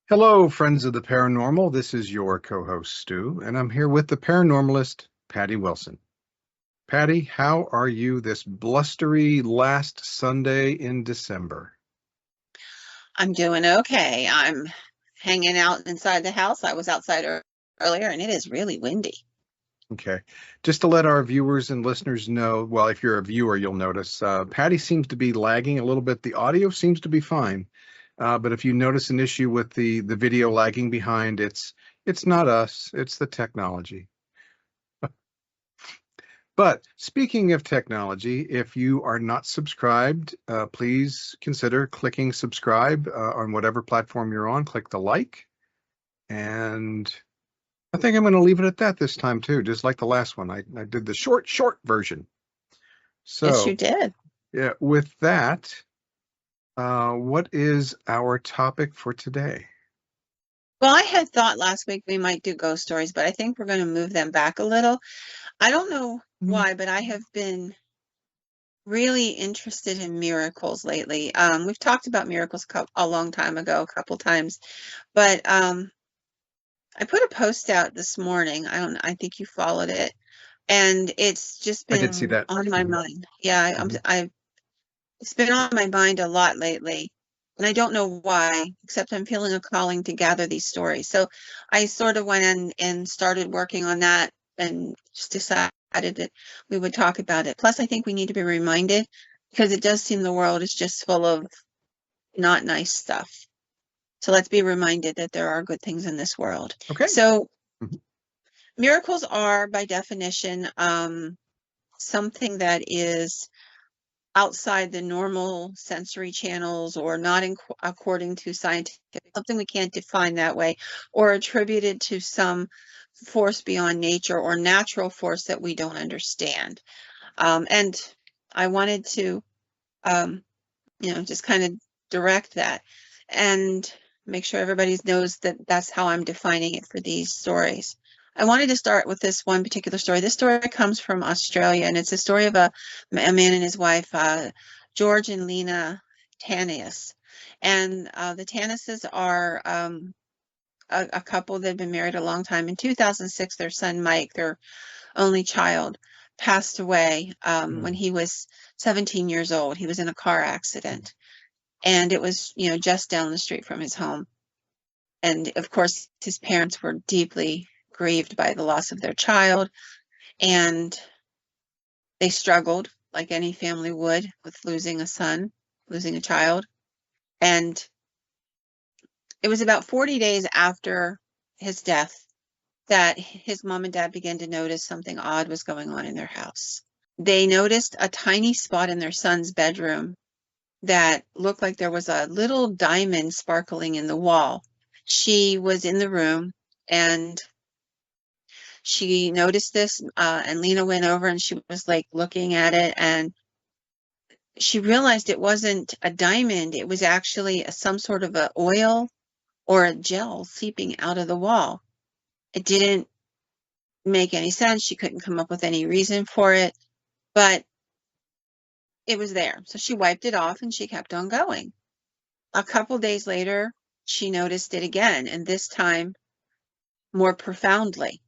Hello, friends of the paranormal. This is your co-host, Stu, and I'm here with the paranormalist, Patty Wilson. Patty, how are you this blustery last Sunday in December? I'm doing okay. I'm hanging out inside the house. I was outside earlier and it is really windy. Okay. Just to let our viewers and listeners know, well, if you're a viewer, you'll notice Patty seems to be lagging a little bit. The audio seems to be fine. But if you notice an issue with the video lagging behind, it's not us, it's the technology. But speaking of technology, if you are not subscribed, please consider clicking subscribe on whatever platform you're on. Click the like. And I think I'm going to leave it at that this time, too, just like the last one. I did the short version. Yes, you So, did. yeah, with that, what is our topic for today? Well, I had thought last week we might do ghost stories, but I think we're going to move them back a little. I don't know Mhm. why, but I have been really interested in miracles lately. We've talked about miracles a long time ago, a couple times, but I put a post out this morning. I think you followed it, and it's just I did see been that. on my Mhm, mind. Yeah, mhm. it's been on my mind a lot lately, and I don't know why, except I'm feeling a calling to gather these stories. So I sort of went in and started working on that and just decided that we would talk about it. Plus, I think we need to be reminded because it does seem the world is just full of not nice stuff. So let's be reminded that there are good things in this world. Okay. So Mhm. miracles are, by definition, something that is outside the normal sensory channels or not according to scientific, something we can't define that way, or attributed to some force beyond nature or natural force that we don't understand. And I wanted to, um, just kind of direct that and make sure everybody knows that that's how I'm defining it for these stories. I wanted to start with this one particular story. This story comes from Australia, and it's a story of a man and his wife, George and Lena Tannius. And the Tannises are a couple that have been married a long time. In 2006, their son Mike, their only child, passed away when Mm. he was 17 years old. He was in a car accident, and it was, just down the street from his home. And of course, his parents were deeply grieved by the loss of their child, and they struggled like any family would with losing a son, losing a child. And it was about 40 days after his death that his mom and dad began to notice something odd was going on in their house. They noticed a tiny spot in their son's bedroom that looked like there was a little diamond sparkling in the wall. She was in the room and she noticed this, and Lena went over and she was like looking at it, and she realized it wasn't a diamond. It was actually some sort of a oil or a gel seeping out of the wall. It didn't make any sense. She couldn't come up with any reason for it, but it was there. So she wiped it off and she kept on going. A couple days later, she noticed it again, and this time more profoundly.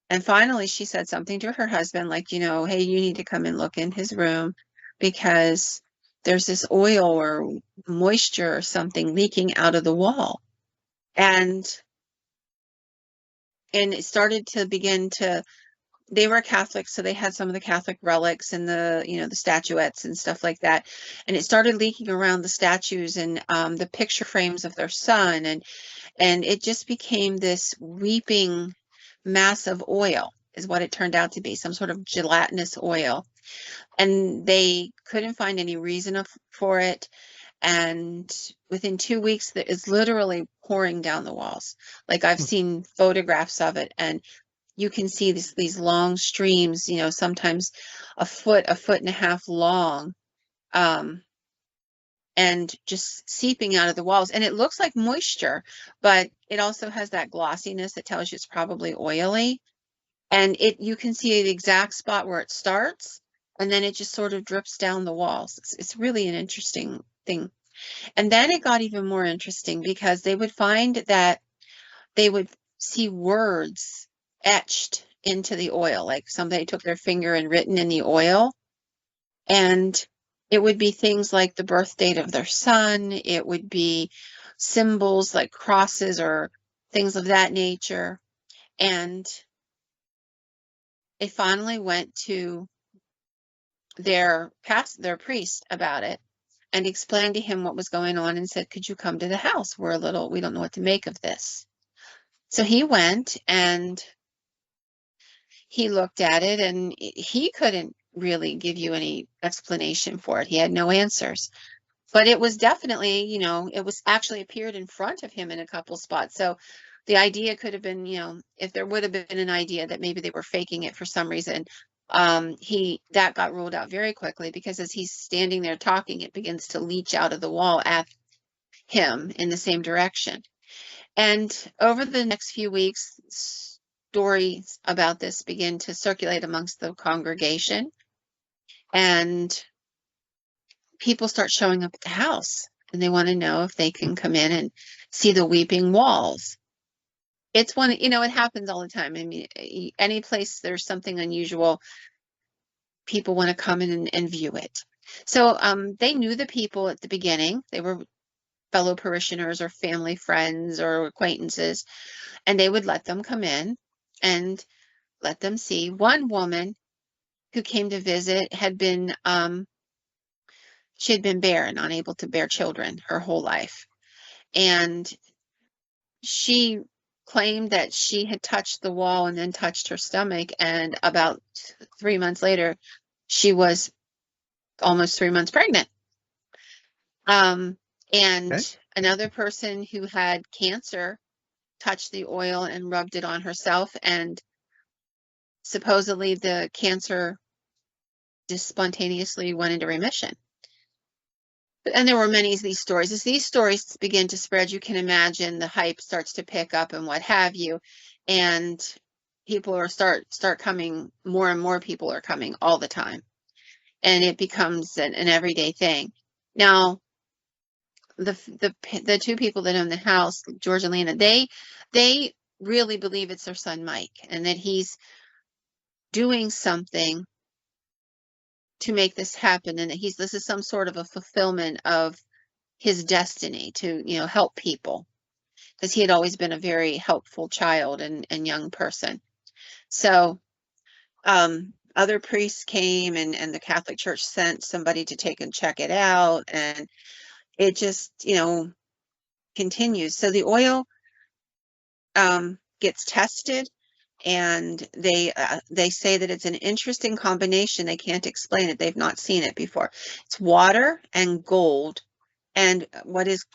And finally, she said something to her husband, like, hey, you need to come and look in his room because there's this oil or moisture or something leaking out of the wall. And it started to begin to, they were Catholic, so they had some of the Catholic relics and the statuettes and stuff like that. And it started leaking around the statues and the picture frames of their son. And it just became this weeping mass of oil is what it turned out to be, some sort of gelatinous oil. And they couldn't find any reason for it. And within 2 weeks, that is literally pouring down the walls. Like I've seen photographs of it, and you can see these long streams, sometimes a foot and a half long, um, and just seeping out of the walls. And it looks like moisture, but it also has that glossiness that tells you it's probably oily. And you can see the exact spot where it starts, and then it just sort of drips down the walls. It's really an interesting thing. And then it got even more interesting because they would find that they would see words etched into the oil, like somebody took their finger and written in the oil. And it would be things like the birth date of their son. It would be symbols like crosses or things of that nature. And they finally went to their priest about it and explained to him what was going on and said, could you come to the house? We don't know what to make of this. So he went and he looked at it and he couldn't really give you any explanation for it. He had no answers. But it was definitely, it was actually appeared in front of him in a couple spots. So the idea could have been, if there would have been an idea that maybe they were faking it for some reason, that got ruled out very quickly because as he's standing there talking, it begins to leach out of the wall at him in the same direction. And over the next few weeks, stories about this begin to circulate amongst the congregation, and people start showing up at the house and they want to know if they can come in and see the weeping walls. It's one, it happens all the time. I mean, any place there's something unusual, people want to come in and view it. So they knew the people at the beginning. They were fellow parishioners or family friends or acquaintances, and they would let them come in and let them see. One woman who came to visit she had been barren, unable to bear children her whole life. And she claimed that she had touched the wall and then touched her stomach. And about 3 months later, she was almost 3 months pregnant. And Okay. another person who had cancer touched the oil and rubbed it on herself. And supposedly the cancer just spontaneously went into remission. And there were many of these stories. As these stories begin to spread, you can imagine the hype starts to pick up and what have you. And people are start coming, more and more people are coming all the time. And it becomes an everyday thing. Now, the two people that own the house, George and Lena, they really believe it's their son Mike and that he's doing something to make this happen, and that this is some sort of a fulfillment of his destiny to, help people, because he had always been a very helpful child and young person. So other priests came and the Catholic Church sent somebody to take and check it out, and it just, continues. So the oil gets tested, and they say that it's an interesting combination. They can't explain it. They've not seen it before. It's water and gold. And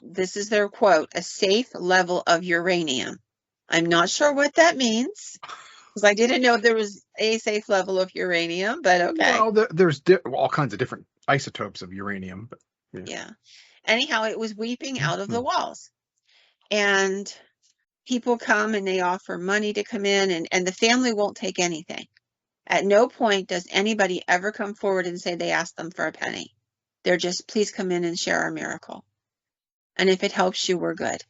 this is their quote, a safe level of uranium. I'm not sure what that means, because I didn't know there was a safe level of uranium, but okay. Well, there's all kinds of different isotopes of uranium, but Yeah. Anyhow, it was weeping out of the walls. And people come and they offer money to come in, and the family won't take anything. At no point does anybody ever come forward and say they asked them for a penny. They're just, please come in and share our miracle. And if it helps you, we're good.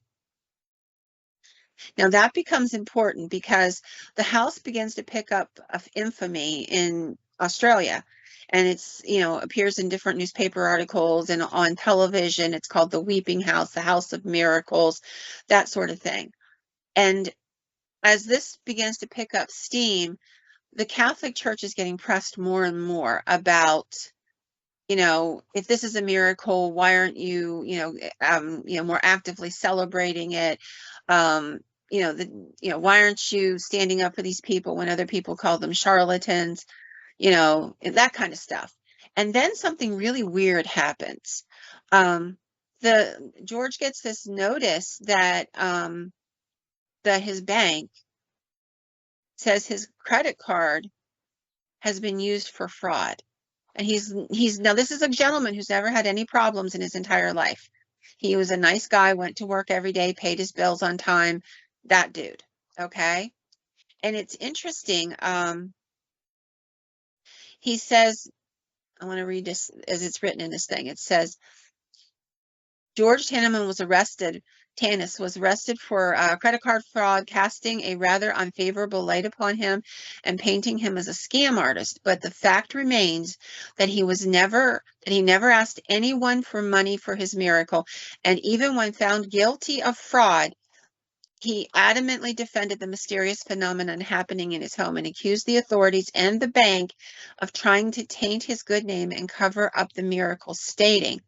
Now that becomes important because the house begins to pick up of infamy in Australia. And it's, appears in different newspaper articles and on television. It's called the Weeping House, the House of Miracles, that sort of thing. And as this begins to pick up steam, the Catholic Church is getting pressed more and more about, if this is a miracle, why aren't you, more actively celebrating it? Why aren't you standing up for these people when other people call them charlatans? That kind of stuff. And then something really weird happens. George gets this notice that his bank says his credit card has been used for fraud. And now this is a gentleman who's never had any problems in his entire life. He was a nice guy, went to work every day, paid his bills on time, that dude. Okay. And it's interesting. He says, I want to read this as it's written in this thing. It says, George Tanis was arrested for credit card fraud, casting a rather unfavorable light upon him and painting him as a scam artist. But the fact remains that he never asked anyone for money for his miracle. And even when found guilty of fraud, he adamantly defended the mysterious phenomenon happening in his home and accused the authorities and the bank of trying to taint his good name and cover up the miracle, stating,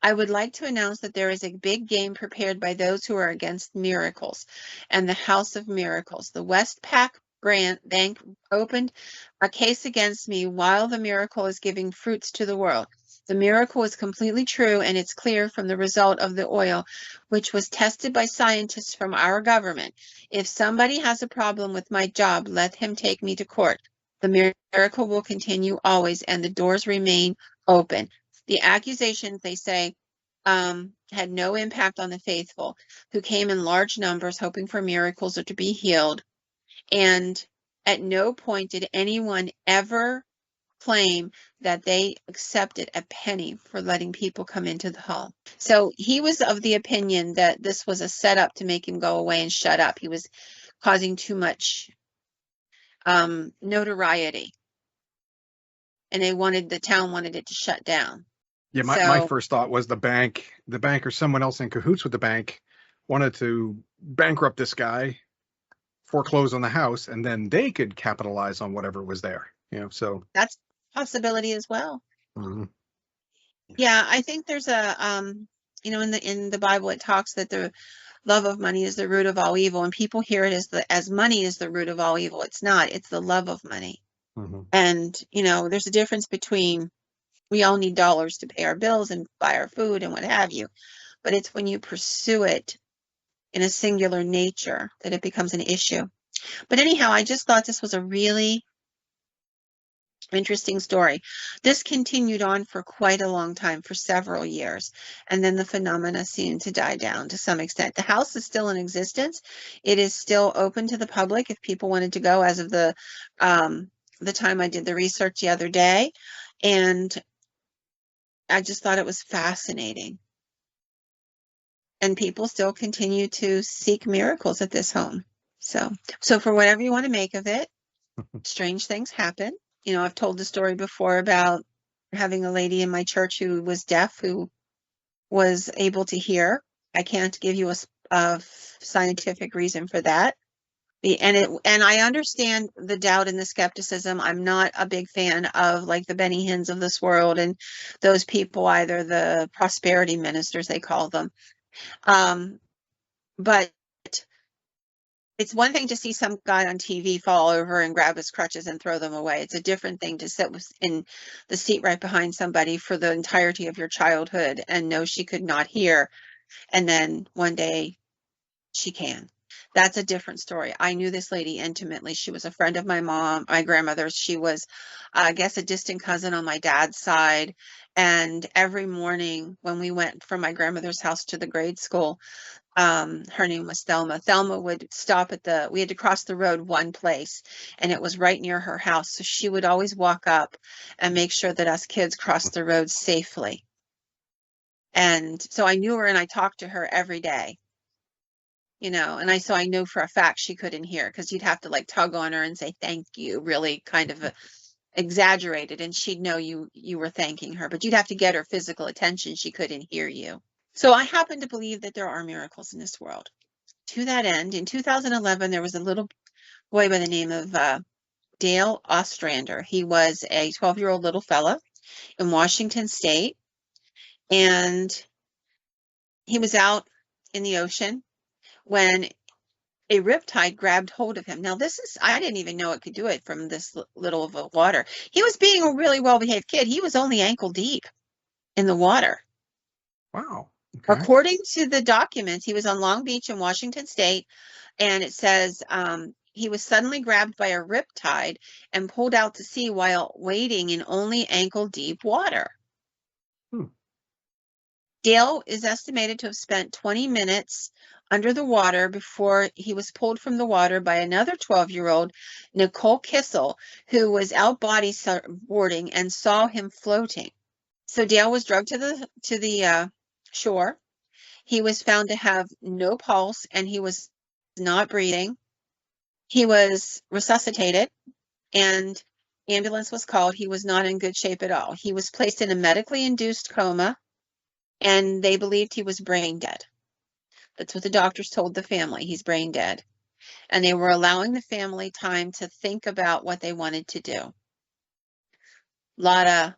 "I would like to announce that there is a big game prepared by those who are against miracles and the House of Miracles. The Westpac Bank opened a case against me while the miracle is giving fruits to the world. The miracle is completely true, and it's clear from the result of the oil, which was tested by scientists from our government. If somebody has a problem with my job, let him take me to court. The miracle will continue always, and the doors remain open." The accusations, they say, had no impact on the faithful, who came in large numbers hoping for miracles or to be healed. And at no point did anyone ever claim that they accepted a penny for letting people come into the home. So he was of the opinion that this was a setup to make him go away and shut up. He was causing too much notoriety, and the town wanted it to shut down. Yeah, my first thought was the bank or someone else in cahoots with the bank wanted to bankrupt this guy, foreclose on the house, and then they could capitalize on whatever was there. So that's a possibility as well. Mm-hmm. Yeah, I think there's in the Bible it talks that the love of money is the root of all evil, and people hear it as money is the root of all evil. It's not. It's the love of money. Mm-hmm. And there's a difference between, we all need dollars to pay our bills and buy our food and what have you, but it's when you pursue it in a singular nature that it becomes an issue. But anyhow, I just thought this was a really interesting story. This continued on for quite a long time, for several years, and then the phenomena seemed to die down to some extent. The house is still in existence. It is still open to the public if people wanted to go, as of the time I did the research the other day, and I just thought it was fascinating. And people still continue to seek miracles at this home. So for whatever you want to make of it, strange things happen. I've told the story before about having a lady in my church who was deaf, who was able to hear. I can't give you a scientific reason for that. And I understand the doubt and the skepticism. I'm not a big fan of like the Benny Hinns of this world and those people, either the prosperity ministers, they call them. But it's one thing to see some guy on TV fall over and grab his crutches and throw them away. It's a different thing to sit in the seat right behind somebody for the entirety of your childhood and know she could not hear, and then one day she can. That's a different story. I knew this lady intimately. She was a friend of my grandmother's. She was, I guess, a distant cousin on my dad's side. And every morning when we went from my grandmother's house to the grade school, her name was Thelma. Thelma would stop we had to cross the road one place, and it was right near her house. So she would always walk up and make sure that us kids crossed the road safely. And so I knew her, and I talked to her every day, and so I knew for a fact she couldn't hear, because you'd have to like tug on her and say thank you, really kind of exaggerated, and she'd know you were thanking her, but you'd have to get her physical attention. She couldn't hear you. So I happen to believe that there are miracles in this world. To that end, in 2011, there was a little boy by the name of Dale Ostrander. He was a 12-year-old little fella in Washington State, and he was out in the ocean when a riptide grabbed hold of him. Now, I didn't even know it could do it from this little of a water. He was being a really well-behaved kid. He was only ankle deep in the water. Wow. Okay. According to the documents, he was on Long Beach in Washington State, and it says he was suddenly grabbed by a riptide and pulled out to sea while wading in only ankle-deep water. Dale is estimated to have spent 20 minutes under the water before he was pulled from the water by another 12-year-old, Nicole Kissel, who was out bodyboarding and saw him floating. So Dale was dragged to the shore, He was found to have no pulse and he was not breathing. He was resuscitated and ambulance was called. He was not in good shape at all. He was placed in a medically induced coma and they believed he was brain dead. That's what the doctors told the family. He's brain dead. And they were allowing the family time to think about what they wanted to do. A lot of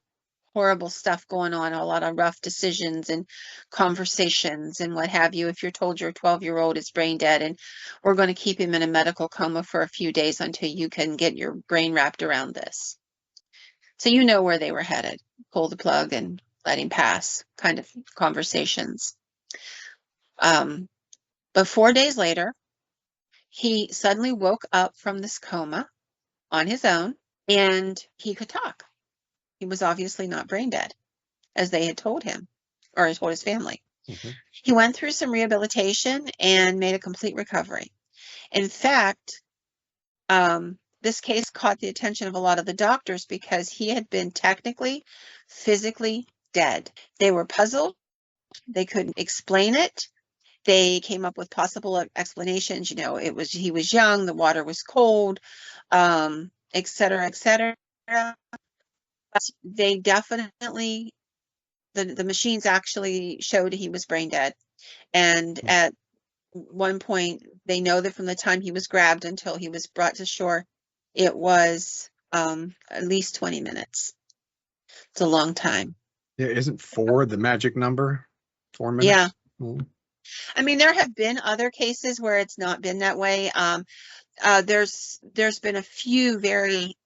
horrible stuff going on, a lot of rough decisions and conversations and what have you. If you're told your 12-year-old is brain dead and we're going to keep him in a medical coma for a few days until you can get your brain wrapped around this. So you know where they were headed. Pull the plug and let him pass kind of conversations. But 4 days later, he suddenly woke up from this coma on his own and he could talk. He was obviously not brain dead, as they had told him, or had told his family. Mhm. He went through some rehabilitation and made a complete recovery. In fact, this case caught the attention of a lot of the doctors because he had been technically, physically dead. They were puzzled. They couldn't explain it. They came up with possible explanations. You know, he was young, the water was cold, et cetera, et cetera. But they definitely, the machines actually showed he was brain dead. And at one point, they know that from the time he was grabbed until he was brought to shore, it was at least 20 minutes. It's a long time. Yeah, isn't 4 the magic number? 4 minutes? Yeah. Mhm. I mean, there have been other cases where it's not been that way. There's been a few very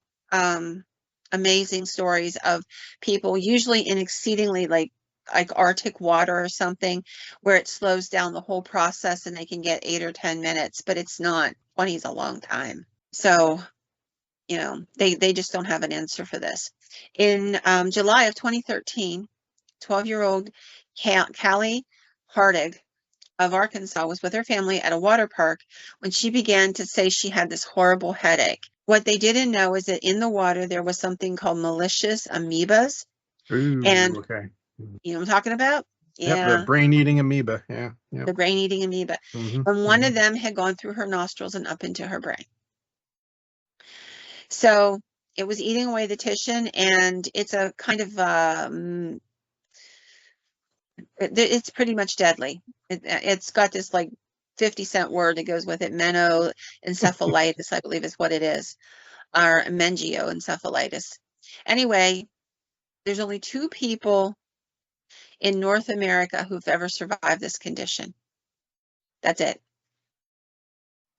amazing stories of people, usually in exceedingly like Arctic water or something, where it slows down the whole process and they can get 8 or 10 minutes, but it's not. 20 is a long time. So, you know, they just don't have an answer for this. In July of 2013, 12-year-old Callie Hardig of Arkansas was with her family at a water park when she began to say she had this horrible headache. What they didn't know is that in the water there was something called malicious amoebas. Ooh, And okay. you know what I'm talking about? Yep, the Yeah, brain-eating amoeba. Yeah, yep. the brain-eating amoeba. Mhm, And one mhm. of them had gone through her nostrils and up into her brain. So it was eating away the tissue, and it's a kind of it's pretty much deadly. It's got this like 50-cent word that goes with it, menoencephalitis, I believe is what it is, or meningioencephalitis. Anyway, there's only 2 people in North America who've ever survived this condition. That's it.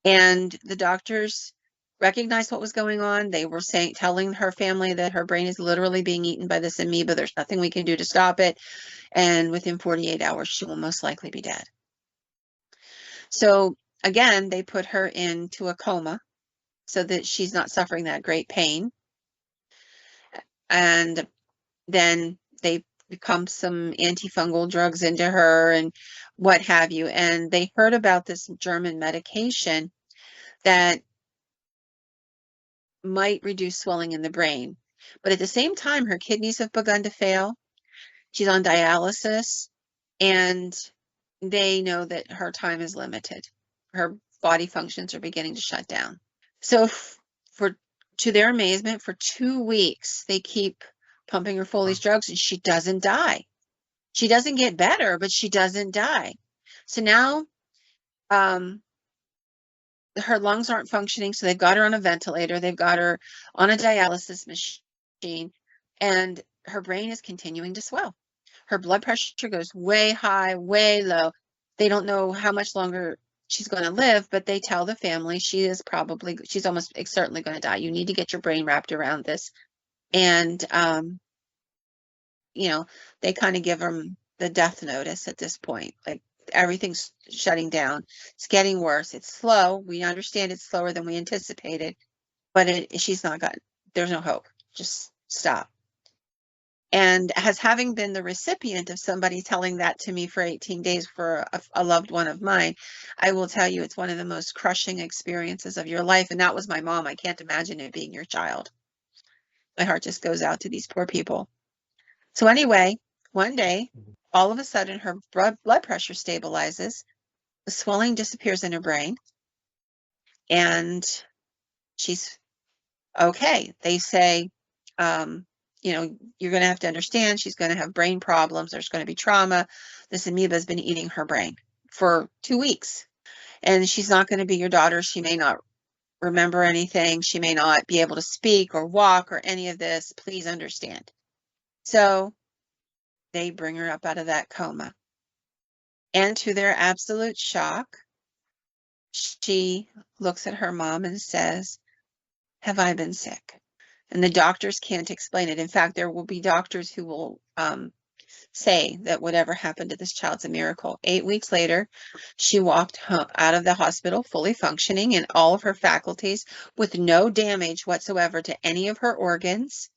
And the doctors recognized what was going on. They were telling her family that her brain is literally being eaten by this amoeba. There's nothing we can do to stop it. And within 48 hours, she will most likely be dead. So again, they put her into a coma so that she's not suffering that great pain. And then they pump some antifungal drugs into her and what have you. And they heard about this German medication that might reduce swelling in the brain. But at the same time, her kidneys have begun to fail. She's on dialysis, and they know that her time is limited. Her body functions are beginning to shut down. So to their amazement, for 2 weeks, they keep pumping her full of these drugs and she doesn't die. She doesn't get better, but she doesn't die. So now her lungs aren't functioning, so they've got her on a ventilator. They've got her on a dialysis machine, and her brain is continuing to swell. Her blood pressure goes way high, way low. They don't know how much longer she's going to live, but they tell the family she's almost certainly going to die. You need to get your brain wrapped around this. And, you know, they kind of give them the death notice at this point. Like, everything's shutting down. It's getting worse. It's slow. We understand it's slower than we anticipated, but there's no hope. Just stop. And as having been the recipient of somebody telling that to me for 18 days for a loved one of mine, I will tell you it's one of the most crushing experiences of your life. And that was my mom. I can't imagine it being your child. My heart just goes out to these poor people. So anyway, one day, all of a sudden her blood pressure stabilizes, the swelling disappears in her brain, and she's okay. They say, you're going to have to understand she's going to have brain problems. There's going to be trauma. This amoeba has been eating her brain for 2 weeks, and she's not going to be your daughter. She may not remember anything. She may not be able to speak or walk or any of this. Please understand. So they bring her up out of that coma. And to their absolute shock, she looks at her mom and says, "Have I been sick?" And the doctors can't explain it. In fact, there will be doctors who will say that whatever happened to this child's a miracle. 8 weeks later, she walked out of the hospital fully functioning in all of her faculties with no damage whatsoever to any of her organs.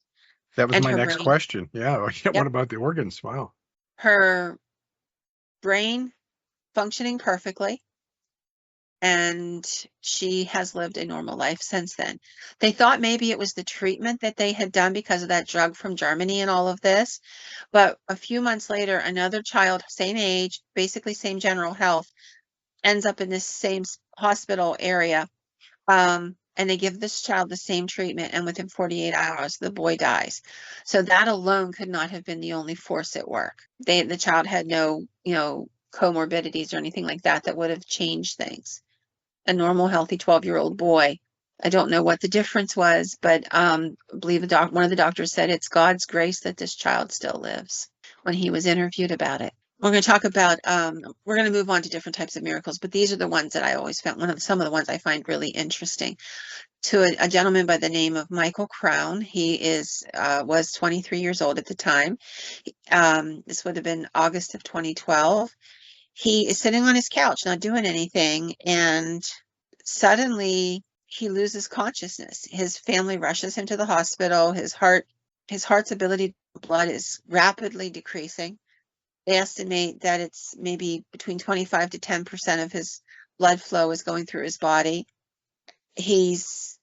That was And my her next brain, question. Yeah. yep, What about the organs? Wow. her brain functioning perfectly. And she has lived a normal life since then. They thought maybe it was the treatment that they had done because of that drug from Germany and all of this. But a few months later, another child, same age, basically same general health, ends up in this same hospital area. And they give this child the same treatment, and within 48 hours, the boy dies. So that alone could not have been the only force at work. The child had no, comorbidities or anything like that that would have changed things. A normal, healthy 12-year-old boy. I don't know what the difference was, but I believe one of the doctors said it's God's grace that this child still lives when he was interviewed about it. We're going to talk about, we're going to move on to different types of miracles, but these are the ones that I always found, some of the ones I find really interesting. To a gentleman by the name of Michael Crown. He was 23 years old at the time. This would have been August of 2012. He is sitting on his couch, not doing anything, and suddenly he loses consciousness. His family rushes him to the hospital. His heart's ability to blood is rapidly decreasing. They estimate that it's maybe between 25 to 10% of his blood flow is going through his body. He's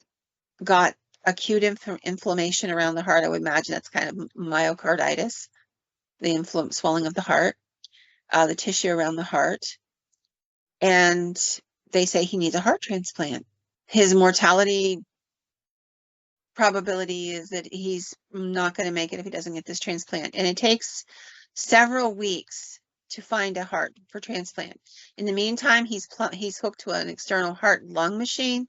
got acute inflammation around the heart. I would imagine that's kind of myocarditis, the swelling of the heart, the tissue around the heart. And they say he needs a heart transplant. His mortality probability is that he's not going to make it if he doesn't get this transplant. And it takes several weeks to find a heart for transplant. In the meantime, he's hooked to an external heart-lung machine,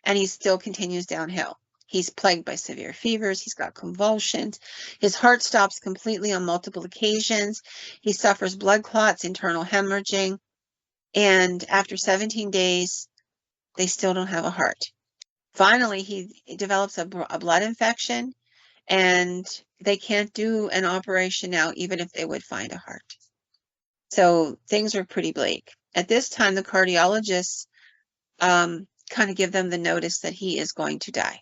and he still continues downhill. He's plagued by severe fevers. He's got convulsions. His heart stops completely on multiple occasions. He suffers blood clots, internal hemorrhaging. And after 17 days, they still don't have a heart. Finally, he develops a blood infection, and they can't do an operation now, even if they would find a heart. So things are pretty bleak. At this time, the cardiologists kind of give them the notice that he is going to die.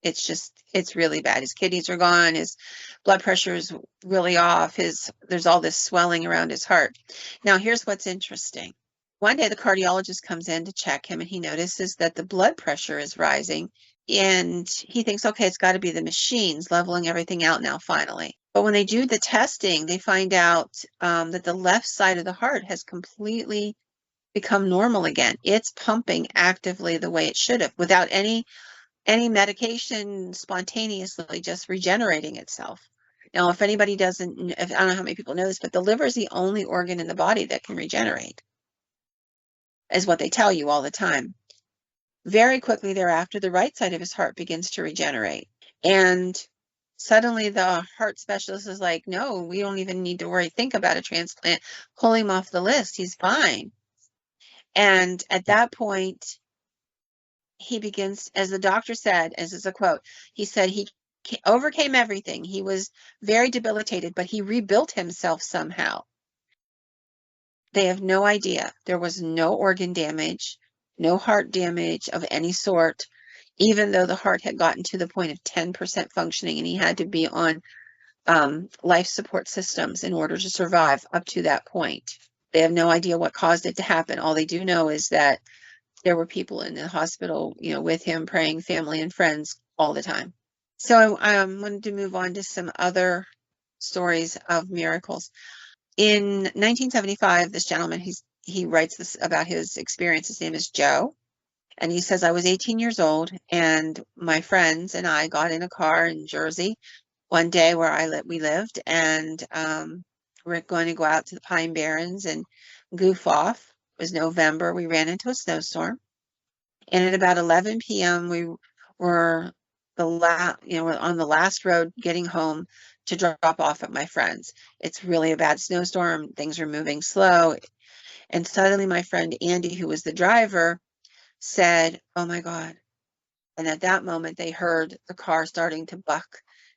It's really bad. His kidneys are gone. His blood pressure is really off. There's all this swelling around his heart. Now, here's what's interesting. One day, the cardiologist comes in to check him, and he notices that the blood pressure is rising. And he thinks, okay, it's got to be the machines leveling everything out now, finally. But when they do the testing, they find out that the left side of the heart has completely become normal again. It's pumping actively the way it should have, without any medication, spontaneously just regenerating itself. Now, if anybody doesn't, I don't know how many people know this, but the liver is the only organ in the body that can regenerate, is what they tell you all the time. Very quickly thereafter, the right side of his heart begins to regenerate. And suddenly the heart specialist is like, no, we don't even need to think about a transplant. Pull him off the list. He's fine. And at that point, he begins, as the doctor said, as is a quote, he said he overcame everything. He was very debilitated, but he rebuilt himself somehow. They have no idea. There was no organ damage, no heart damage of any sort, even though the heart had gotten to the point of 10% functioning, and he had to be on life support systems in order to survive up to that point. They have no idea what caused it to happen. All they do know is that there were people in the hospital, with him, praying, family and friends all the time. So I wanted to move on to some other stories of miracles. In 1975, this gentleman, he writes this about his experience. His name is Joe. And he says, I was 18 years old, and my friends and I got in a car in Jersey one day where we lived, and we're going to go out to the Pine Barrens and goof off. It was November. We ran into a snowstorm, and at about 11 p.m., we were we're on the last road getting home to drop off at my friends. It's really a bad snowstorm. Things are moving slow, and suddenly my friend Andy, who was the driver, said, "Oh my God." And at that moment, they heard the car starting to buck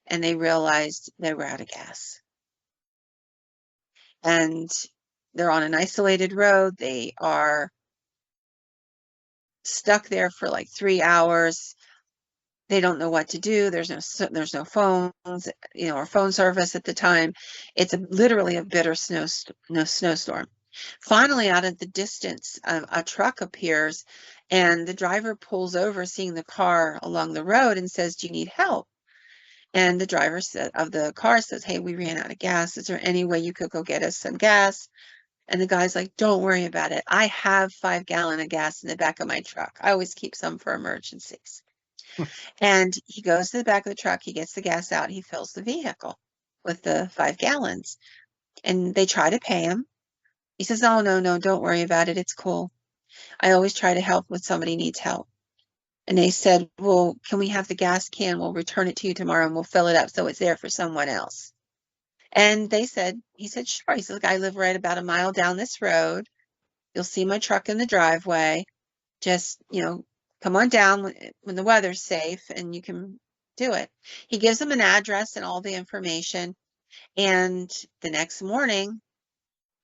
and they realized they were out of gas. And they're on an isolated road. They are stuck there for like 3 hours. They don't know what to do. There's no phones, or phone service at the time. It's literally a bitter snowstorm. Finally, out of the distance, a truck appears, and the driver pulls over, seeing the car along the road, and says, "Do you need help?" And the driver of the car says, "Hey, we ran out of gas. Is there any way you could go get us some gas?" And the guy's like, "Don't worry about it. I have 5 gallon of gas in the back of my truck. I always keep some for emergencies." And he goes to the back of the truck. He gets the gas out. He fills the vehicle with the 5 gallons. And they try to pay him. He says, "Oh, no, no, don't worry about it. It's cool. I always try to help when somebody needs help." And they said, "Well, can we have the gas can? We'll return it to you tomorrow and we'll fill it up so it's there for someone else." And he said, "Sure." He said, "Look, I live right about a mile down this road. You'll see my truck in the driveway. Just, come on down when the weather's safe and you can do it." He gives them an address and all the information. And the next morning,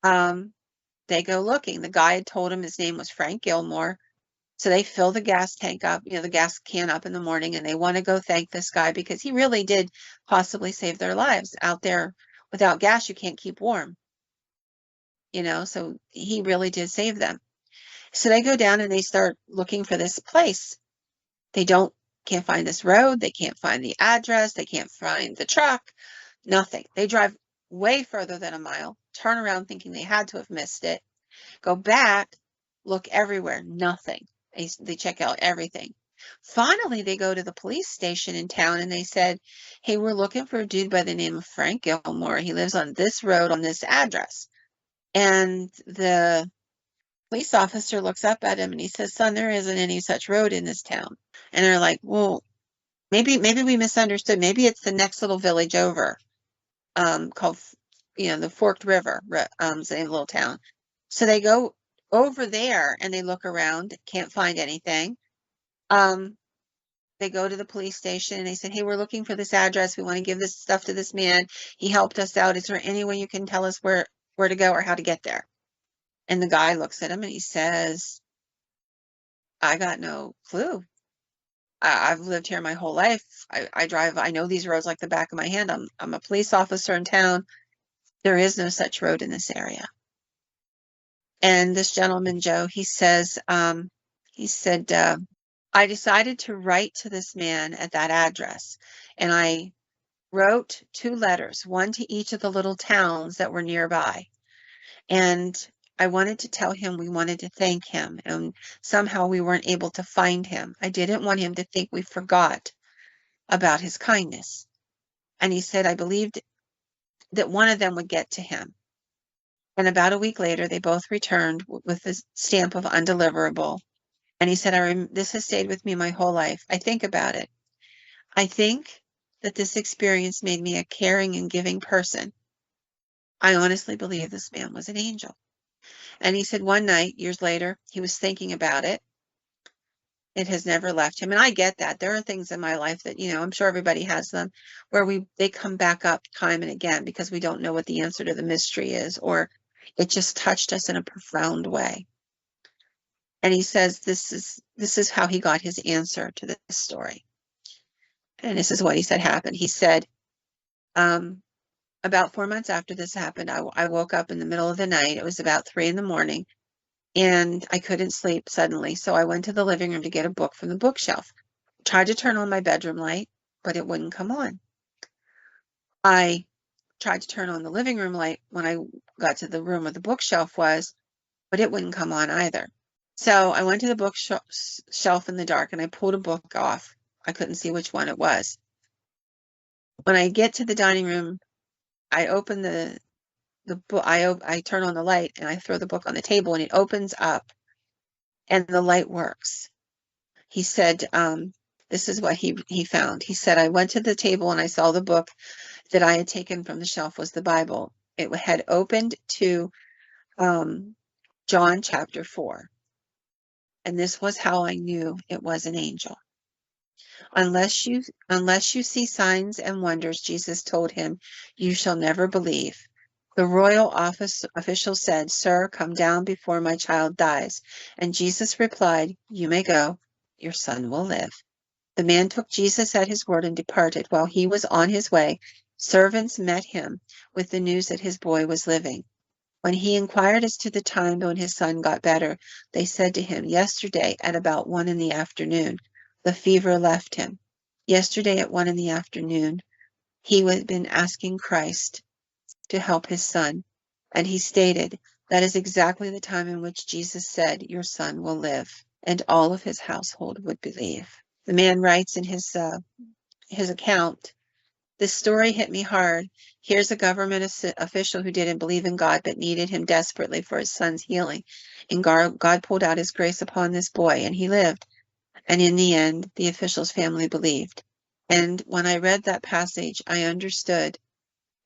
they go looking. The guy had told him his name was Frank Gilmore. So they fill the gas tank up, the gas can up in the morning, and they want to go thank this guy because he really did possibly save their lives. Out there without gas, you can't keep warm, so he really did save them. So they go down and they start looking for this place. They can't find this road. They can't find the address. They can't find the truck, nothing. They drive way further than a mile, turn around thinking they had to have missed it, go back, look everywhere, nothing. They check out everything. Finally, they go to the police station in town and they said, "Hey, we're looking for a dude by the name of Frank Gilmore. He lives on this road on this address." And the police officer looks up at him and he says, "Son, there isn't any such road in this town." And they're like, "Well, maybe we misunderstood. Maybe it's the next little village over, called, the Forked River, is the name of the little town." So they go over there and they look around, can't find anything. They go to the police station and they said, "Hey, we're looking for this address. We want to give this stuff to this man. He helped us out. Is there any way you can tell us where to go or how to get there?" And the guy looks at him and he says, "I got no clue. I've lived here my whole life. I know these roads like the back of my hand. I'm a police officer in town. There is no such road in this area." And this gentleman, Joe, he said, "I decided to write to this man at that address, and I wrote 2 letters, one to each of the little towns that were nearby. And I wanted to tell him we wanted to thank him, and somehow we weren't able to find him. I didn't want him to think we forgot about his kindness." And he said, "I believed that one of them would get to him." And about a week later, they both returned with the stamp of undeliverable. And he said, "This has stayed with me my whole life. I think about it. I think that this experience made me a caring and giving person. I honestly believe this man was an angel." And he said one night, years later, he was thinking about it. It has never left him. And I get that. There are things in my life that, I'm sure everybody has them, where they come back up time and again because we don't know what the answer to the mystery is, or it just touched us in a profound way. And he says this is how he got his answer to this story. And this is what he said happened. He said, about 4 months after this happened, I woke up in the middle of the night. It was about 3 a.m, and I couldn't sleep suddenly. So I went to the living room to get a book from the bookshelf. Tried to turn on my bedroom light, but it wouldn't come on. I tried to turn on the living room light when I got to the room where the bookshelf was, but it wouldn't come on either. So I went to the bookshelf in the dark and I pulled a book off. I couldn't see which one it was. When I get to the dining room, I open the book. I turn on the light and I throw the book on the table and it opens up and the light works. He said, this is what he found. He said, I went to the table and I saw the book that I had taken from the shelf was the Bible. It had opened to John chapter 4. And this was how I knew it was an angel. Unless you see signs and wonders, Jesus told him, you shall never believe. The royal office official said, Sir, come down before my child dies. And Jesus replied, you may go. Your son will live. The man took Jesus at his word and departed. While he was on his way, servants met him with the news that his boy was living. When he inquired as to the time when his son got better, they said to him, yesterday at about 1 in the afternoon, the fever left him. Yesterday at 1 in the afternoon, he had been asking Christ to help his son, and he stated, that is exactly the time in which Jesus said, your son will live, and all of his household would believe. The man writes in his account, this story hit me hard. Here's a government official who didn't believe in God but needed him desperately for his son's healing. And God pulled out his grace upon this boy, and he lived. And in the end, the official's family believed. And when I read that passage, I understood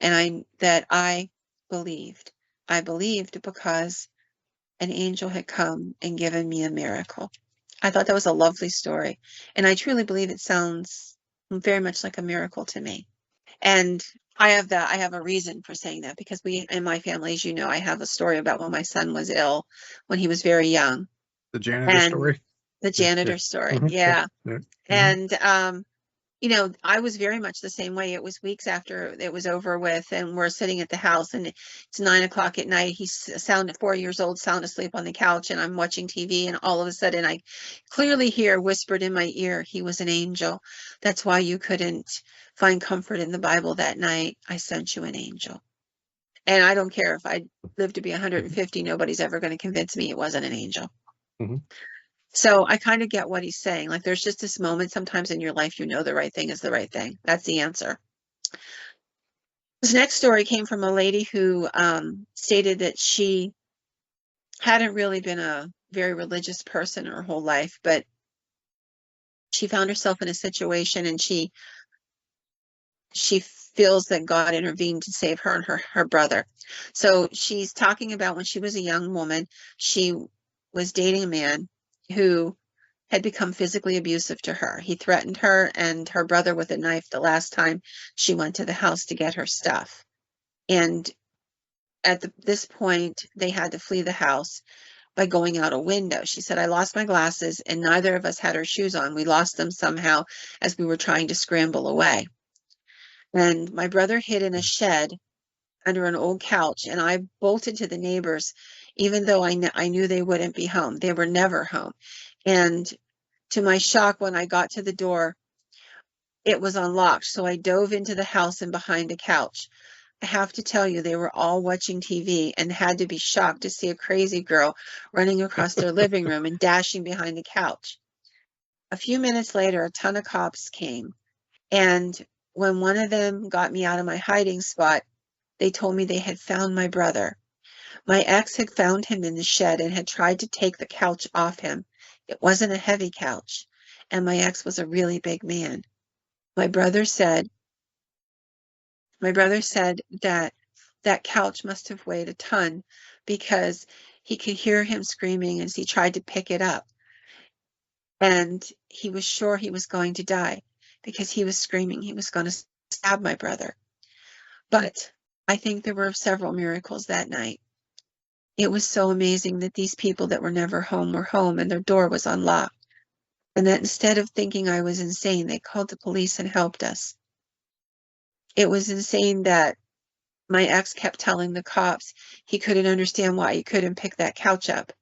that I believed. I believed because an angel had come and given me a miracle. I thought that was a lovely story. And I truly believe it sounds very much like a miracle to me. And I have a reason for saying that because in my family, as you know, I have a story about when my son was ill when he was very young. The janitor And story? the janitor Yeah. story. Mhm. Yeah. Yeah. And, I was very much the same way. It was weeks after it was over with, and we're sitting at the house, and it's 9 o'clock at night. He's 4 years old, sound asleep on the couch, and I'm watching TV, and all of a sudden, I clearly hear whispered in my ear, he was an angel. That's why you couldn't find comfort in the Bible that night. I sent you an angel. And I don't care if I live to be 150, nobody's ever going to convince me it wasn't an angel. Mhm. So I kind of get what he's saying. Like there's just this moment sometimes in your life, you know the right thing is the right thing. That's the answer. This next story came from a lady who stated that she hadn't really been a very religious person her whole life, but she found herself in a situation and she feels that God intervened to save her and her brother. So she's talking about when she was a young woman, she was dating a man who had become physically abusive to her. He threatened her and her brother with a knife the last time she went to the house to get her stuff. And at this point, they had to flee the house by going out a window. She said, I lost my glasses and neither of us had our shoes on. We lost them somehow as we were trying to scramble away. And my brother hid in a shed under an old couch, and I bolted to the neighbors, even though I knew they wouldn't be home. They were never home. And to my shock, when I got to the door, it was unlocked. So I dove into the house and behind a couch. I have to tell you, they were all watching TV and had to be shocked to see a crazy girl running across their living room and dashing behind the couch. A few minutes later, a ton of cops came. And when one of them got me out of my hiding spot, they told me they had found my brother. My ex had found him in the shed and had tried to take the couch off him. It wasn't a heavy couch, and my ex was a really big man. My brother said that that couch must have weighed a ton because he could hear him screaming as he tried to pick it up. And he was sure he was going to die because he was screaming he was going to stab my brother. But I think there were several miracles that night. It was so amazing that these people that were never home were home and their door was unlocked. And that instead of thinking I was insane, they called the police and helped us. It was insane that my ex kept telling the cops he couldn't understand why he couldn't pick that couch up.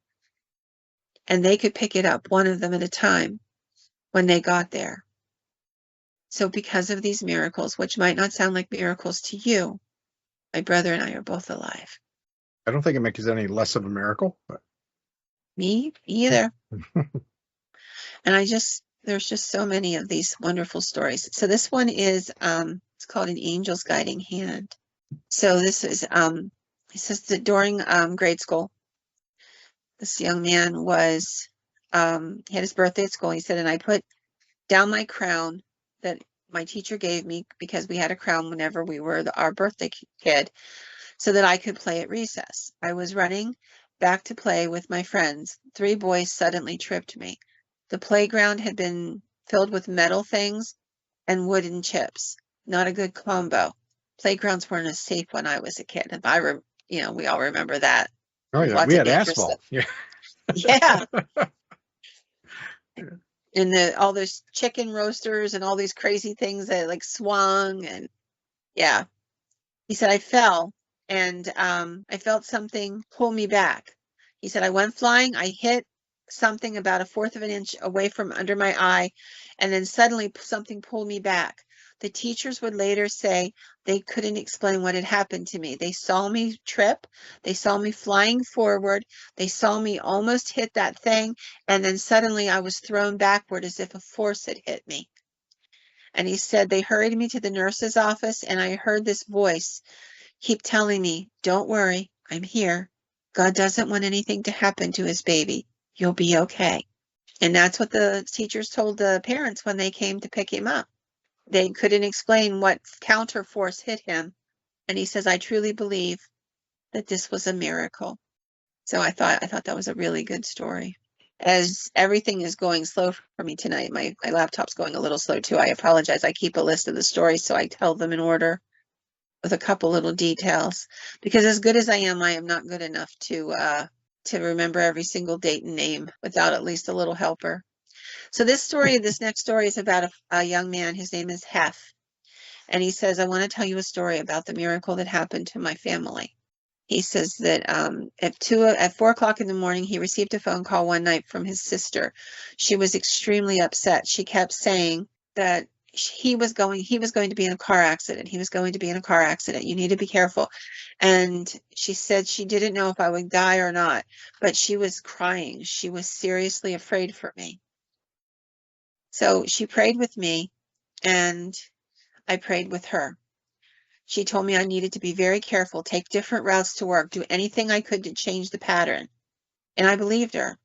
And they could pick it up, one of them at a time, when they got there. So because of these miracles, which might not sound like miracles to you, My brother and I are both alive. I don't think it makes it any less of a miracle, but Me either. And there's just so many of these wonderful stories. So this one is, it's called An Angel's Guiding Hand. So this is, it says that during grade school, this young man was, he had his birthday at school. He said, and I put down my crown that my teacher gave me because we had a crown whenever we were our birthday kid, so that I could play at recess. I was running back to play with my friends. 3 boys suddenly tripped me. The playground had been filled with metal things and wooden chips. Not a good combo. Playgrounds weren't as safe when I was a kid. And we all remember that. oh yeah, we Lots of had dangerous stuff. asphalt. Yeah. Yeah. And all those chicken roasters and all these crazy things that like swung, and yeah. He said I fell, and I felt something pull me back. He said I went flying. I hit something about 1/4 of an inch away from under my eye, and then suddenly something pulled me back. The teachers would later say they couldn't explain what had happened to me. They saw me trip. They saw me flying forward. They saw me almost hit that thing, and then suddenly I was thrown backward as if a force had hit me. And he said they hurried me to the nurse's office, and I heard this voice keep telling me, don't worry, I'm here. God doesn't want anything to happen to his baby. You'll be okay. And that's what the teachers told the parents when they came to pick him up. They couldn't explain what counter force hit him. And he says, I truly believe that this was a miracle. So I thought that was a really good story. As everything is going slow for me tonight, my laptop's going a little slow too. I apologize. I keep a list of the stories, so I tell them in order with a couple little details, because as good as I am not good enough to remember every single date and name without at least a little helper. So this next story is about a young man. His name is Hef. And he says, I want to tell you a story about the miracle that happened to my family. He says that at 4 o'clock in the morning, he received a phone call one night from his sister. She was extremely upset. She kept saying that he was going to be in a car accident. He was going to be in a car accident. You need to be careful. And she said she didn't know if I would die or not, but she was crying. She was seriously afraid for me. So she prayed with me, and I prayed with her. She told me I needed to be very careful, take different routes to work, do anything I could to change the pattern. And I believed her.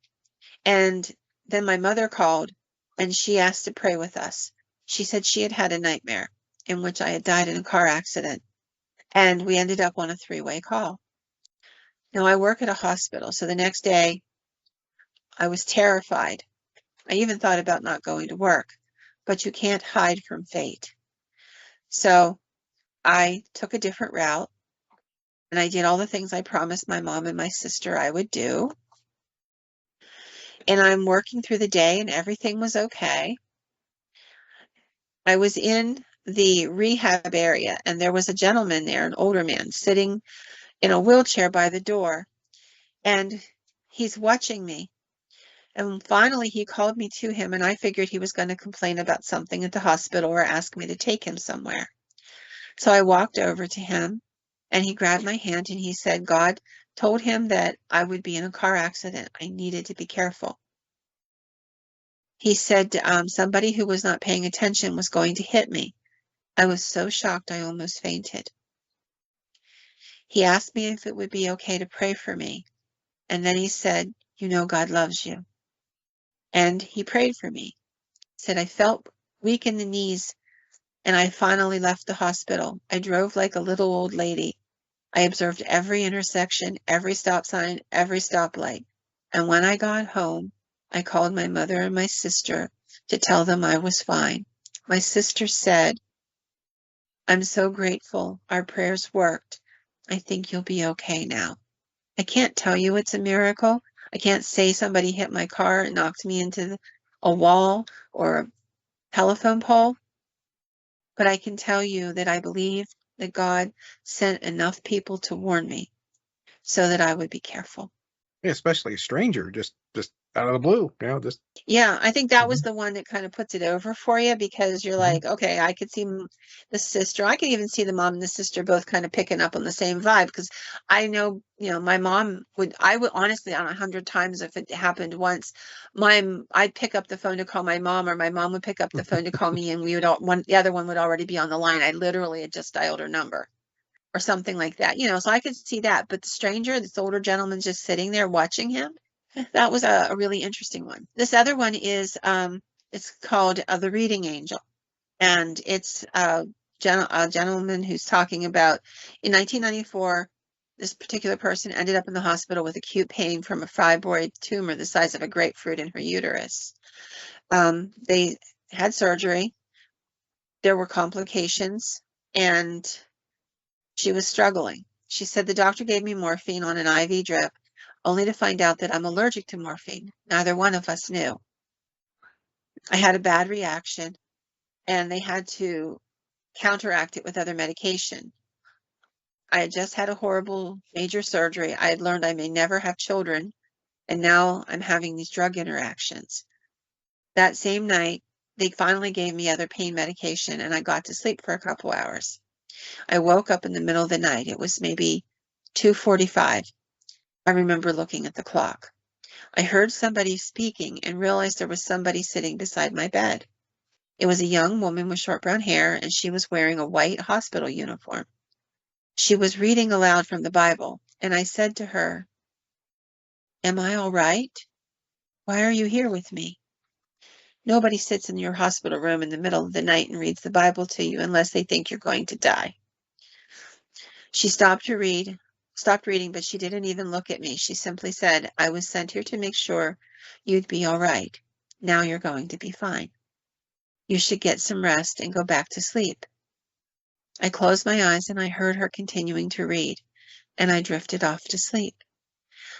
And then my mother called, and she asked to pray with us. She said she had had a nightmare in which I had died in a car accident, and we ended up on a 3-way call. Now, I work at a hospital, so the next day I was terrified. I even thought about not going to work, but you can't hide from fate. So I took a different route, and I did all the things I promised my mom and my sister I would do. And I'm working through the day, and everything was okay. I was in the rehab area, and there was a gentleman there, an older man, sitting in a wheelchair by the door, and he's watching me. And finally, he called me to him, and I figured he was going to complain about something at the hospital or ask me to take him somewhere. So I walked over to him, and he grabbed my hand, and he said God told him that I would be in a car accident. I needed to be careful. He said somebody who was not paying attention was going to hit me. I was so shocked I almost fainted. He asked me if it would be okay to pray for me. And then he said, you know God loves you. And he prayed for me. He said I felt weak in the knees, and I finally left the hospital. I drove like a little old lady. I observed every intersection, every stop sign, every stoplight. And when I got home, I called my mother and my sister to tell them I was fine. My sister said, I'm so grateful our prayers worked. I think you'll be okay now. I can't tell you it's a miracle. I can't say somebody hit my car and knocked me into a wall or a telephone pole, but I can tell you that I believe that God sent enough people to warn me so that I would be careful. Yeah, especially a stranger, just out of the blue, just. Yeah, I think that was Mhm, the one that kind of puts it over for you because you're mhm. like, okay, I could see the sister. I could even see the mom and the sister both kind of picking up on the same vibe because I know, my mom I would honestly, on 100 times if it happened once, I'd pick up the phone to call my mom or my mom would pick up the phone to call me and we would the other one would already be on the line. I literally had just dialed her number or something like that, so I could see that. But the stranger, this older gentleman just sitting there watching him, that was a really interesting one. This other one is it's called The Reading Angel, and it's a gentleman who's talking about in 1994. This particular person ended up in the hospital with acute pain from a fibroid tumor the size of a grapefruit in her uterus. They had surgery. There were complications, and she was struggling. She said, the doctor gave me morphine on an IV drip, only to find out that I'm allergic to morphine. Neither one of us knew. I had a bad reaction, and they had to counteract it with other medication. I had just had a horrible major surgery. I had learned I may never have children, and now I'm having these drug interactions. That same night, they finally gave me other pain medication, and I got to sleep for a couple hours. I woke up in the middle of the night. It was maybe 2:45. I remember looking at the clock. I heard somebody speaking and realized there was somebody sitting beside my bed. It was a young woman with short brown hair, and she was wearing a white hospital uniform. She was reading aloud from the Bible, and I said to her, "Am I all right? Why are you here with me?" Nobody sits in your hospital room in the middle of the night and reads the Bible to you unless they think you're going to die. She stopped reading, but she didn't even look at me. She simply said, "I was sent here to make sure you'd be all right. Now you're going to be fine. You should get some rest and go back to sleep." I closed my eyes and I heard her continuing to read, and I drifted off to sleep.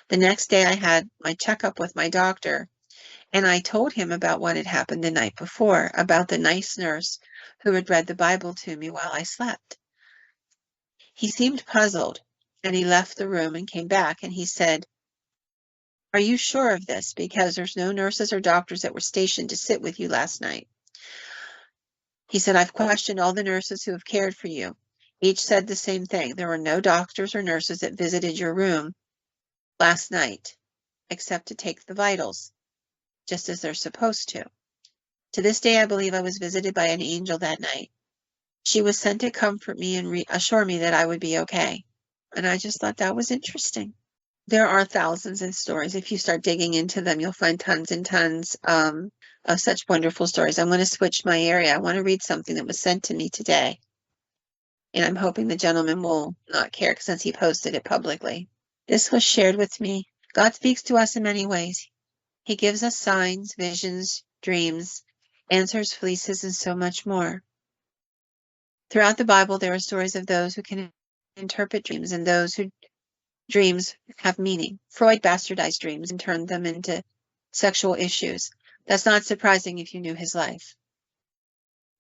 The next day I had my checkup with my doctor, and I told him about what had happened the night before, about the nice nurse who had read the Bible to me while I slept. He seemed puzzled, and he left the room and came back, and he said, "Are you sure of this? Because there's no nurses or doctors that were stationed to sit with you last night." He said, "I've questioned all the nurses who have cared for you. Each said the same thing. There were no doctors or nurses that visited your room last night, except to take the vitals, just as they're supposed to. To this day, I believe I was visited by an angel that night. She was sent to comfort me and reassure me that I would be okay." And I just thought that was interesting. There are thousands of stories. If you start digging into them, you'll find tons and tons of such wonderful stories. I'm going to switch my area. I want to read something that was sent to me today. And I'm hoping the gentleman will not care since he posted it publicly. This was shared with me. God speaks to us in many ways. He gives us signs, visions, dreams, answers, fleeces, and so much more. Throughout the Bible, there are stories of those who can interpret dreams and those who dreams have meaning. Freud bastardized dreams and turned them into sexual issues. That's not surprising if you knew his life.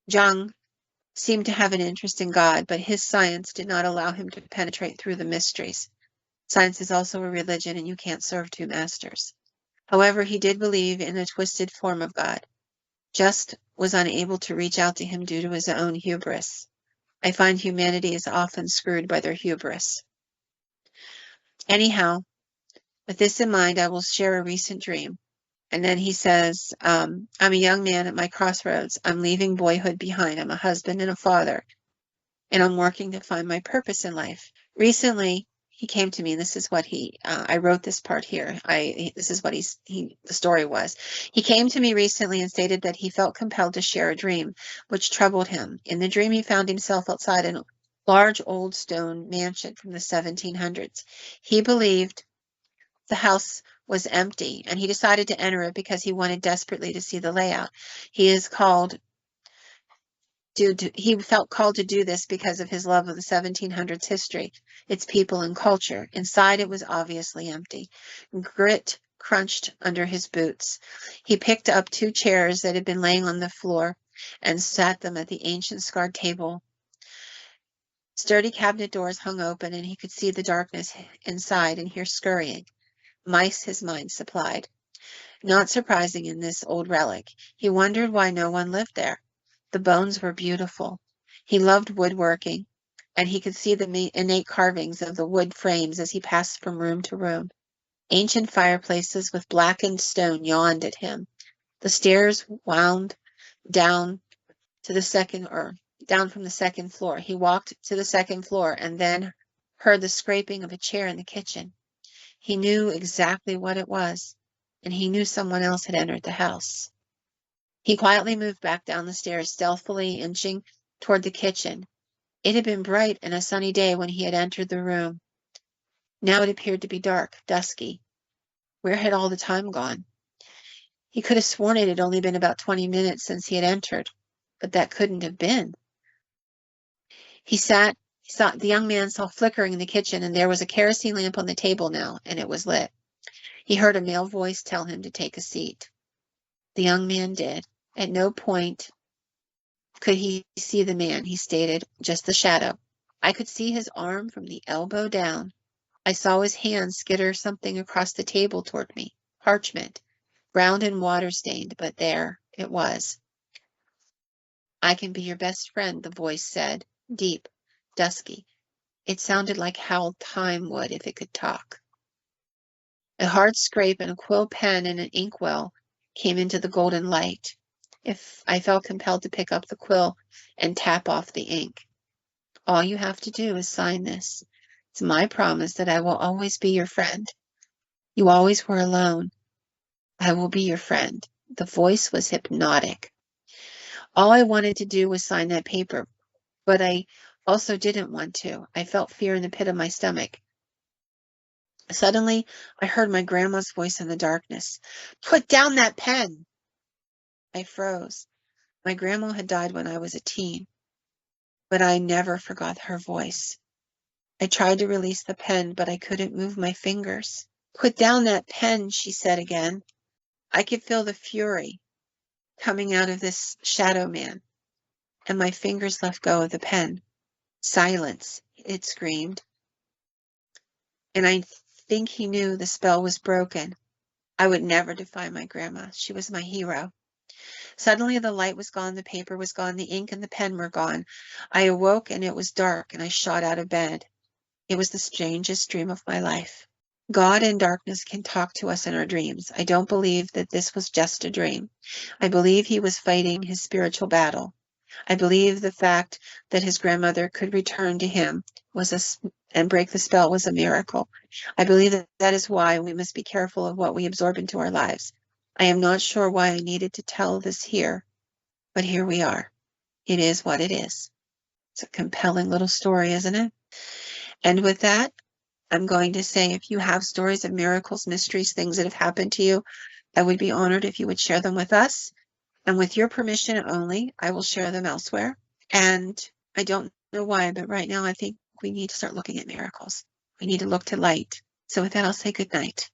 Jung seemed to have an interest in God, but his science did not allow him to penetrate through the mysteries. Science is also a religion, and you can't serve two masters. However, he did believe in a twisted form of God, just was unable to reach out to him due to his own hubris. I find humanity is often screwed by their hubris. Anyhow, with this in mind, I will share a recent dream. And then he says, I'm a young man at my crossroads. I'm leaving boyhood behind. I'm a husband and a father, and I'm working to find my purpose in life. Recently, he came to me, and this is what I wrote this part here. This is what the story was. He came to me recently and stated that he felt compelled to share a dream, which troubled him. In the dream, he found himself outside a large old stone mansion from the 1700s. He believed the house was empty, and he decided to enter it because he wanted desperately to see the layout. He felt called to do this because of his love of the 1700s history, its people and culture. Inside, it was obviously empty. Grit crunched under his boots. He picked up two chairs that had been laying on the floor and sat them at the ancient scarred table. Sturdy cabinet doors hung open, and he could see the darkness inside and hear scurrying. mice his mind supplied. Not surprising in this old relic, he wondered why no one lived there. The bones were beautiful. He loved woodworking, and he could see the innate carvings of the wood frames as he passed from room to room. Ancient fireplaces with blackened stone yawned at him. The stairs wound down to the down from the second floor. He walked to the second floor and then heard the scraping of a chair in the kitchen. He knew exactly what it was, and he knew someone else had entered the house. He quietly moved back down the stairs, stealthily inching toward the kitchen. It had been bright and a sunny day when he had entered the room. Now it appeared to be dark, dusky. Where had all the time gone? He could have sworn it had only been about 20 minutes since he had entered, but that couldn't have been. The young man saw flickering in the kitchen, and there was a kerosene lamp on the table now, and it was lit. He heard a male voice tell him to take a seat. The young man did. At no point could he see the man, he stated, just the shadow. I could see his arm from the elbow down. I saw his hand skitter something across the table toward me. Parchment, brown and water-stained, but there it was. I can be your best friend, the voice said, deep, dusky. It sounded like how time would if it could talk. A hard scrape and a quill pen and an inkwell came into the golden light. If I felt compelled to pick up the quill and tap off the ink. All you have to do is sign this. It's my promise that I will always be your friend. You always were alone. I will be your friend. The voice was hypnotic. All I wanted to do was sign that paper, but I also didn't want to. I felt fear in the pit of my stomach. Suddenly, I heard my grandma's voice in the darkness. Put down that pen! I froze. My grandma had died when I was a teen, but I never forgot her voice. I tried to release the pen, but I couldn't move my fingers. Put down that pen, she said again. I could feel the fury coming out of this shadow man, and my fingers let go of the pen. Silence, it screamed. And I think he knew the spell was broken. I would never defy my grandma. She was my hero. Suddenly the light was gone, the paper was gone, the ink and the pen were gone. I awoke and it was dark, and I shot out of bed. It was the strangest dream of my life. God and darkness can talk to us in our dreams. I don't believe that this was just a dream. I believe he was fighting his spiritual battle. I believe the fact that his grandmother could return to him and break the spell was a miracle. I believe that is why we must be careful of what we absorb into our lives. I am not sure why I needed to tell this here, but here we are. It is what it is. It's a compelling little story, isn't it? And with that, I'm going to say, if you have stories of miracles, mysteries, things that have happened to you, I would be honored if you would share them with us. And with your permission only, I will share them elsewhere. And I don't know why, but right now I think we need to start looking at miracles. We need to look to light. So with that, I'll say good night.